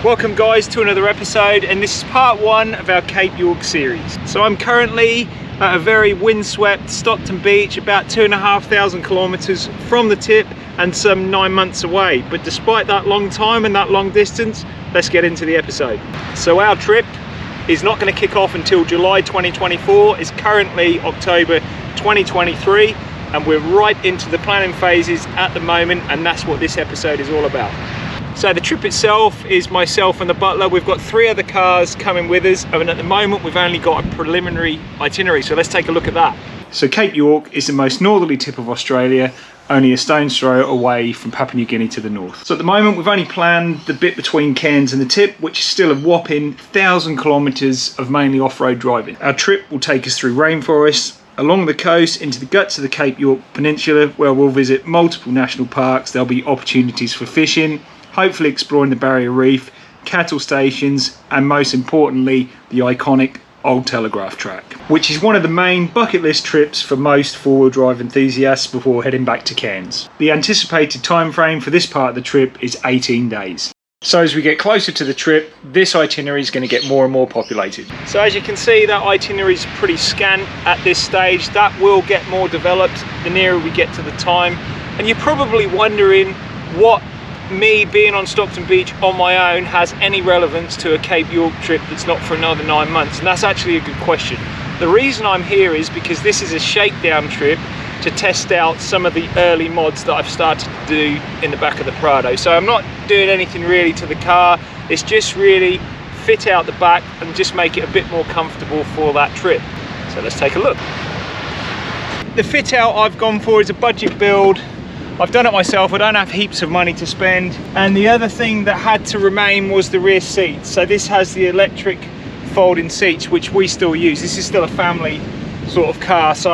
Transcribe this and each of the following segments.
Welcome guys to another episode, and this is part one of our Cape York series. So I'm currently at a very windswept Stockton beach, about 2,500 kilometers from the tip and some 9 months away. But despite that long time and that long distance, let's get into the episode. So our trip is not going to kick off until July 2024. It's currently October 2023 and we're right into the planning phases at the moment, and that's what this episode is all about. So the trip itself is myself and the butler. We've got 3 other cars coming with us, and at the moment we've only got a preliminary itinerary, so let's take a look at that. So Cape York is the most northerly tip of Australia, only a stone's throw away from Papua New Guinea to the north. So at the moment we've only planned the bit between Cairns and the tip, which is still a whopping 1,000 kilometres of mainly off-road driving. Our trip will take us through rainforests, along the coast into the guts of the Cape York Peninsula, where we'll visit multiple national parks. There'll be opportunities for fishing, hopefully exploring the barrier reef, cattle stations, and most importantly, the iconic Old Telegraph Track, which is one of the main bucket list trips for most four-wheel drive enthusiasts before heading back to Cairns. The anticipated time frame for this part of the trip is 18 days. So as we get closer to the trip, this itinerary is going to get more and more populated. So as you can see, that itinerary is pretty scant at this stage. That will get more developed the nearer we get to the time. And you're probably wondering what me being on Stockton Beach on my own has any relevance to a Cape York trip that's not for another 9 months, and that's actually a good question. The reason I'm here is because this is a shakedown trip to test out some of the early mods that I've started to do in the back of the Prado. So I'm not doing anything really to the car, it's just really fit out the back and just make it a bit more comfortable for that trip. So let's take a look. The fit out I've gone for is a budget build. I've done it myself, I don't have heaps of money to spend. And the other thing that had to remain was the rear seats. So this has the electric folding seats, which we still use. This is still a family sort of car, so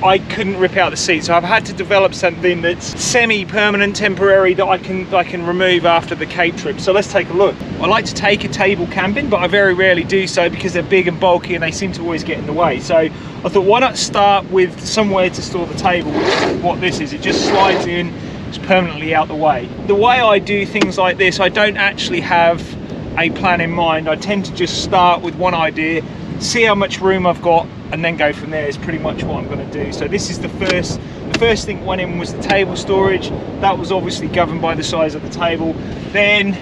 I couldn't rip out the seats. So I've had to develop something that's semi-permanent, temporary, that I can remove after the Cape trip. So let's take a look. I like to take a table camping, but I very rarely do so because they're big and bulky and they seem to always get in the way. So I thought, why not start with somewhere to store the table, which is what this is. It just slides in, it's permanently out the way. The way I do things like this, I don't actually have a plan in mind. I tend to just start with one idea, see how much room I've got, and then go from there is pretty much what I'm going to do. So this is the first thing went in was the table storage. That was obviously governed by the size of the table. Then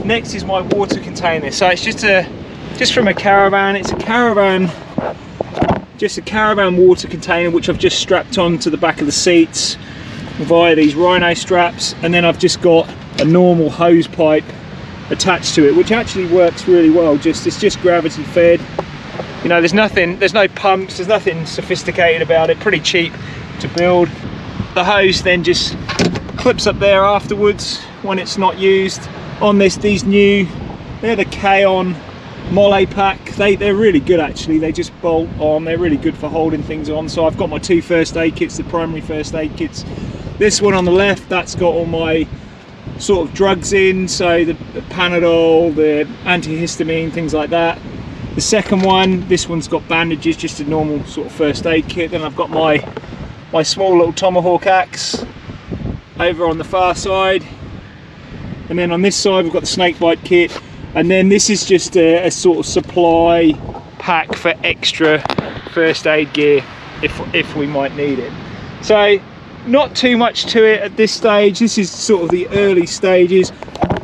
next is my water container. So it's just from a caravan. It's just a caravan water container, which I've just strapped onto the back of the seats via these rhino straps, and then I've just got a normal hose pipe attached to it, which actually works really well. It's just gravity fed. You know, there's no pumps, there's nothing sophisticated about it, pretty cheap to build. The hose then just clips up there afterwards when it's not used. On these new, they're the K-On Mole pack. They're really good actually, they just bolt on, they're really good for holding things on. So I've got my 2 first aid kits, the primary first aid kits. This one on the left, that's got all my sort of drugs in, so the Panadol, the antihistamine, things like that. The second one, this one's got bandages, just a normal sort of first aid kit. Then I've got my small little tomahawk axe over on the far side, and then on this side we've got the snake bite kit, and then this is just a sort of supply pack for extra first aid gear if we might need it. So not too much to it at this stage. This is sort of the early stages.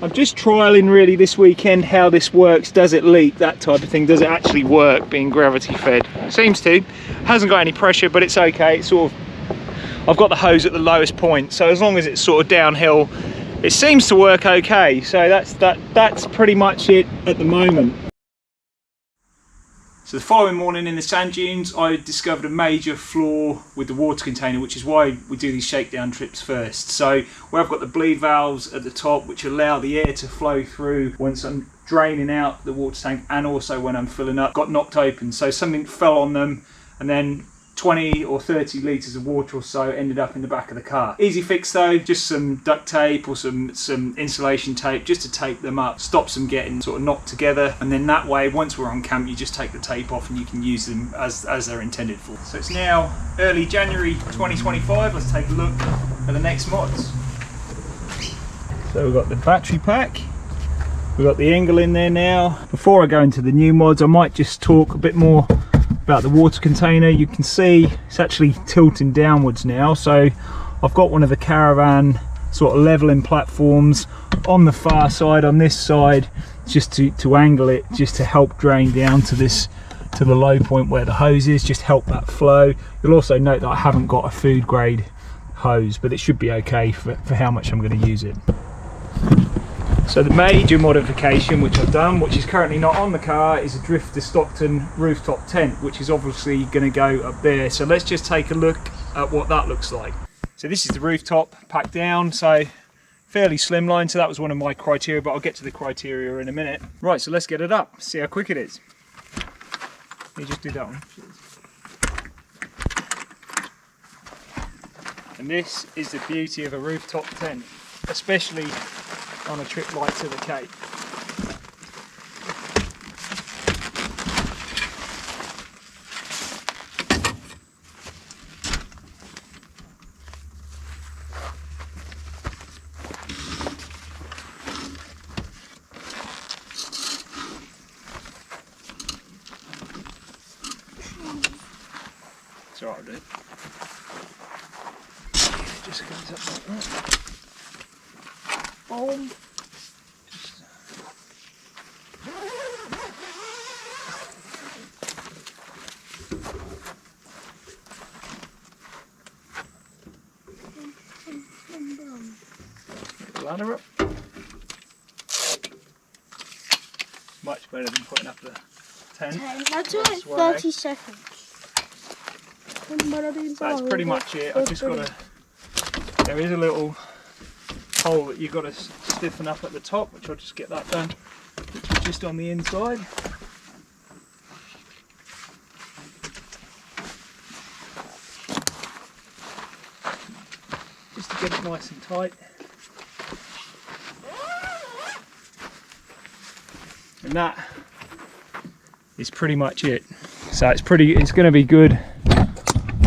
I'm just trialing really this weekend how this works. Does it leak, that type of thing? Does it actually work being gravity fed? It seems to. Hasn't got any pressure, but it's okay. It's sort of, I've got the hose at the lowest point, so as long as it's sort of downhill, it seems to work okay. So that's pretty much it at the moment. So the following morning in the sand dunes, I discovered a major flaw with the water container, which is why we do these shakedown trips first. So where I've got the bleed valves at the top, which allow the air to flow through once I'm draining out the water tank and also when I'm filling up, got knocked open. So something fell on them, and then 20 or 30 litres of water or so ended up in the back of the car. Easy fix though, just some duct tape or some insulation tape just to tape them up, stops them getting sort of knocked together, and then that way once we're on camp you just take the tape off and you can use them as they're intended for. So it's now early January 2025, let's take a look at the next mods. So we've got the battery pack, We've got the angle in there now. Before I go into the new mods, I might just talk a bit more about the water container. You can see it's actually tilting downwards now, so I've got one of the caravan sort of leveling platforms on the far side, on this side, just to angle it, just to help drain down to the low point where the hose is, just help that flow. You'll also note that I haven't got a food grade hose, but it should be okay for how much I'm going to use it. So the major modification which I've done, which is currently not on the car, is a Drifter Stockton rooftop tent, which is obviously going to go up there. So let's just take a look at what that looks like. So this is the rooftop packed down, so fairly slimline. So that was one of my criteria, but I'll get to the criteria in a minute. Right, so let's get it up, see how quick it is. You just do that one. And this is the beauty of a rooftop tent, especially on a trip like to the Cape. It's alright, dude. It just goes up like that. Boom. Ladder up. Much better than putting up the tent. That's like 30 seconds. So that's pretty much it. I've just got to, there is a little hole that you've got to stiffen up at the top, which I'll just get that done, which is just on the inside. Just to get it nice and tight. And that is pretty much it. So it's going to be good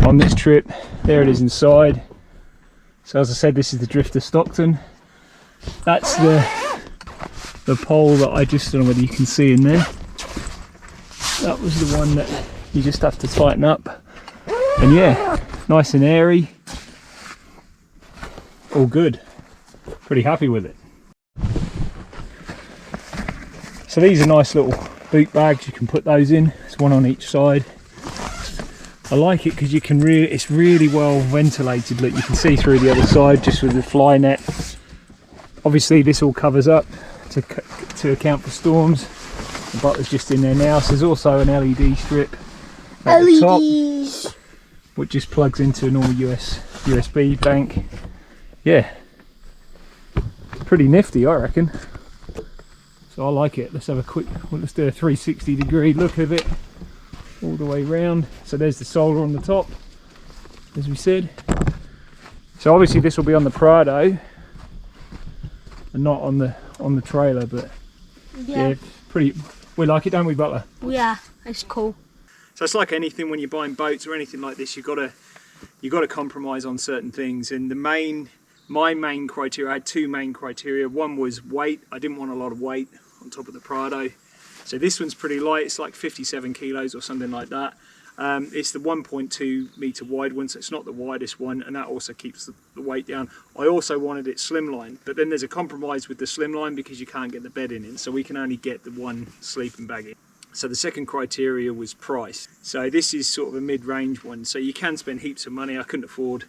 on this trip. There it is inside. So as I said, this is the Drifter Stockton. That's the pole that I just, I don't know whether you can see in there. That was the one that you just have to tighten up. And yeah, nice and airy. All good. Pretty happy with it. So these are nice little boot bags, you can put those in. There's one on each side. I like it because you can it's really well ventilated. Look, you can see through the other side just with the fly net. Obviously this all covers up to account for storms. The butler's just in there now. So there's also an LED strip at the top, which just plugs into a normal USB bank. Yeah, pretty nifty, I reckon. So I like it. Let's have a quick, let's do a 360 degree look of it all the way round. So there's the solar on the top, as we said. So obviously this will be on the Prado and not on the trailer, but yeah, pretty, we like it, don't we, Butler? Yeah, it's cool. So it's like anything when you're buying boats or anything like this, you've got to compromise on certain things. And my main criteria, I had two main criteria. One was weight. I didn't want a lot of weight on top of the Prado. So this one's pretty light. It's like 57 kilos or something like that. It's the 1.2 meter wide one, so it's not the widest one, and that also keeps the weight down. I also wanted it slimline, but then there's a compromise with the slimline because you can't get the bed in, so we can only get the one sleeping bag in. So the second criteria was price. So this is sort of a mid-range one, so you can spend heaps of money. I couldn't afford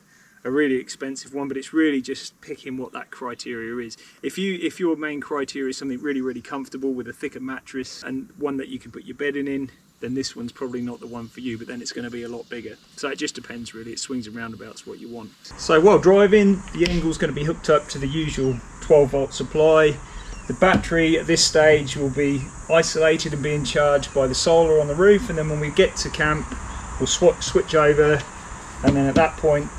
a really expensive one, but it's really just picking what that criteria is. If your main criteria is something really comfortable with a thicker mattress and one that you can put your bed in, then this one's probably not the one for you, but then it's going to be a lot bigger. So it just depends really, it swings and roundabouts what you want. So while driving, the angle's going to be hooked up to the usual 12 volt supply. The battery at this stage will be isolated and being charged by the solar on the roof, and then when we get to camp we'll switch over, and then at that point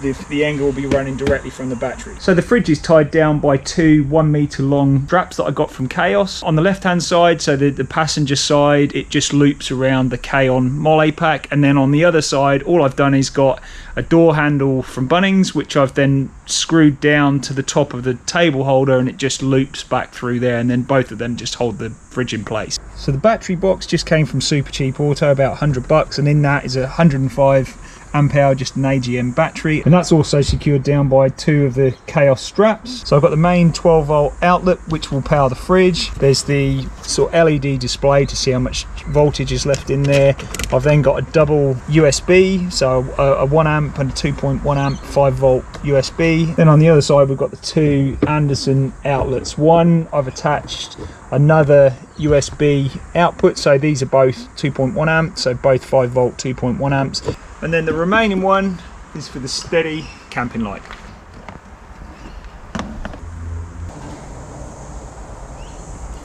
the anger will be running directly from the battery. So the fridge is tied down by two 1 meter long straps that I got from Chaos. On the left hand side, so the passenger side, it just loops around the K-On Mole pack, and then on the other side all I've done is got a door handle from Bunnings, which I've then screwed down to the top of the table holder, and it just loops back through there, and then both of them just hold the fridge in place. So the battery box just came from Super Cheap Auto, about $100, and in that is a 105 amp hour, just an AGM battery, and that's also secured down by two of the Chaos straps. So I've got the main 12 volt outlet which will power the fridge. There's the sort of LED display to see how much voltage is left in there. I've then got a double USB, so a 1 amp and a 2.1 amp 5 volt USB. Then on the other side we've got the two Anderson outlets. One I've attached another USB output, so these are both 2.1 amps, so both 5 volt 2.1 amps. And then the remaining one is for the steady camping light.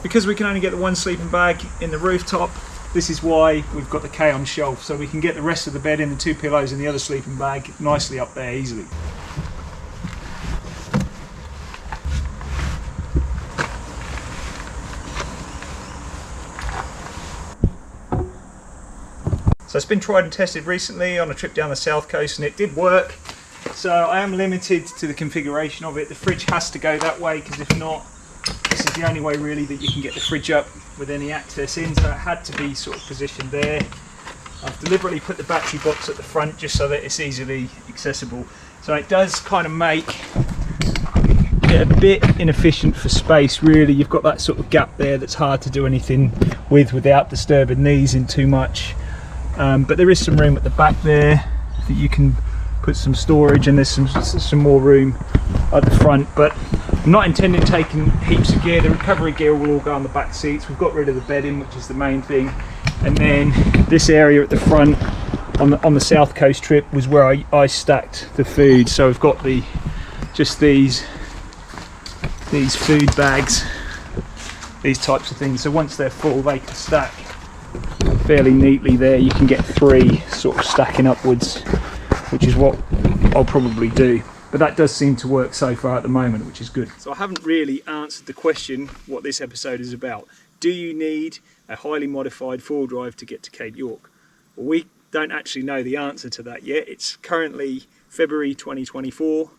Because we can only get the one sleeping bag in the rooftop, this is why we've got the K on shelf, so we can get the rest of the bed in, the two pillows and the other sleeping bag nicely up there easily. So it's been tried and tested recently on a trip down the south coast, and it did work. So I am limited to the configuration of it. The fridge has to go that way, because if not, this is the only way really that you can get the fridge up with any access in. So it had to be sort of positioned there. I've deliberately put the battery box at the front just so that it's easily accessible. So it does kind of make it a bit inefficient for space really. You've got that sort of gap there that's hard to do anything with without disturbing these in too much. But there is some room at the back there that you can put some storage, and there's some more room at the front. But I'm not intending taking heaps of gear. The recovery gear will all go on the back seats. We've got rid of the bedding, which is the main thing. And then this area at the front on the south coast trip was where I stacked the food. So we've got just these food bags, these types of things. So once they're full, they can stack fairly neatly there. You can get three sort of stacking upwards, which is what I'll probably do. But that does seem to work so far at the moment, which is good. So I haven't really answered the question what this episode is about. Do you need a highly modified four-wheel drive to get to Cape York? Well, we don't actually know the answer to that yet. It's currently February 2024,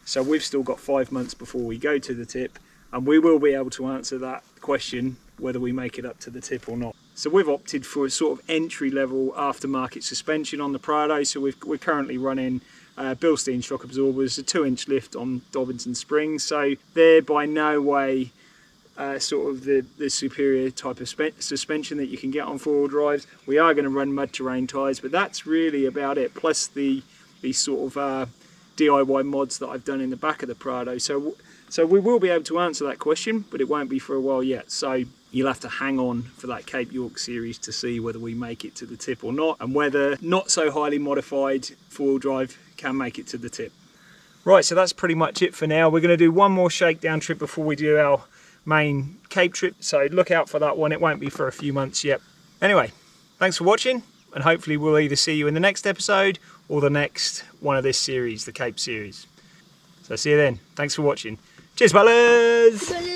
so we've still got 5 months before we go to the tip, and we will be able to answer that question whether we make it up to the tip or not. So we've opted for a sort of entry-level aftermarket suspension on the Prado. So we're currently running Bilstein shock absorbers, a 2-inch lift on Dobinson springs. So they're by no way sort of the superior type of suspension that you can get on four-wheel drives. We are going to run mud terrain tyres, but that's really about it. Plus the sort of DIY mods that I've done in the back of the Prado. So we will be able to answer that question, but it won't be for a while yet. So you'll have to hang on for that Cape York series to see whether we make it to the tip or not, and whether not so highly modified four-wheel drive can make it to the tip. Right, so that's pretty much it for now. We're going to do one more shakedown trip before we do our main Cape trip, so look out for that one. It won't be for a few months yet. Anyway, thanks for watching, and hopefully we'll either see you in the next episode or the next one of this series, the Cape series. So see you then. Thanks for watching. Cheers, fellas!